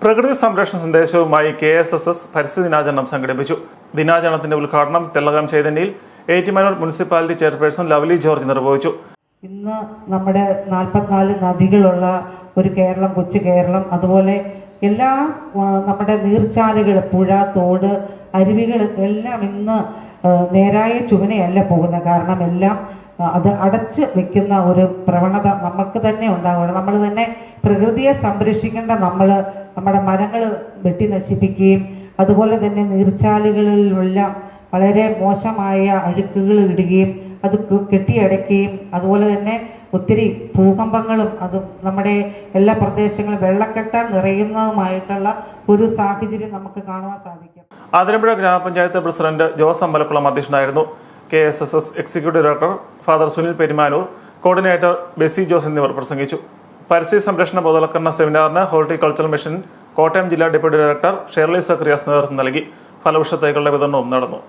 പ്രകൃതി സംരക്ഷണ സന്ദേശവുമായി KSSS പരിസ്ഥിതി ദിനാചരണം സംഘടിപ്പിച്ചു. ദിനാചരണത്തിന്റെ ഉദ്ഘാടനം തെല്ലകം ചൈതന്യയിൽ Ettumanoor municipality chairperson Lovely George നിർവഹിച്ചു. ഇന്ന് നമ്മുടെ 44 നദികളുള്ള ഒരു കേരളം, കൊച്ചു കേരളം, അതുപോലെ എല്ലാ നമ്മുടെ നീർച്ചാലുകൾ, പുഴ, തോട്, അരുവികൾ എല്ലാം ഇന്ന് നേരായ ചുവനയല്ല പോകുന്നത്. കാരണം എല്ലാം അത് അടച്ച് വെക്കുന്ന ഒരു പ്രവണത നമുക്ക് തന്നെ ഉണ്ടാവുകയാണ്. നമ്മൾ തന്നെ പ്രകൃതിയെ സംരക്ഷിക്കേണ്ട നമ്മുടെ മരങ്ങൾ വെട്ടി നശിപ്പിക്കുകയും അതുപോലെ തന്നെ നീർച്ചാലുകളിലെല്ലാം വളരെ മോശമായ അഴുക്കുകൾ ഇടുകയും അത് കെട്ടിയടയ്ക്കുകയും അതുപോലെ തന്നെ ഒത്തിരി ഭൂകമ്പങ്ങളും അതും നമ്മുടെ എല്ലാ പ്രദേശങ്ങളും വെള്ളക്കെട്ട് നിറയുന്നതുമായിട്ടുള്ള ഒരു സാഹചര്യം നമുക്ക് കാണുവാൻ സാധിക്കും. ആതിരമ്പുഴ ഗ്രാമപഞ്ചായത്ത് പ്രസിഡന്റ് ജോസ് അമ്പലക്കുളം അധ്യക്ഷനായിരുന്നു. KSSS executive director father Sunil Perumanoor, coordinator Bessy Jose എന്നിവർ പ്രസംഗിച്ചു. പരിസ്ഥിതി സംരക്ഷണ ബോധവൽക്കരണ സെമിനാറിന് ഹോർട്ടിക്കൾച്ചറൽ മിഷൻ കോട്ടയം ജില്ലാ ഡെപ്യൂട്ടി ഡയറക്ടർ ഷെർലി സക്രിയാസ് നേതൃത്വം നൽകി. ഫലവൃക്ഷ തൈകളുടെ വിതരണവും നടന്നു.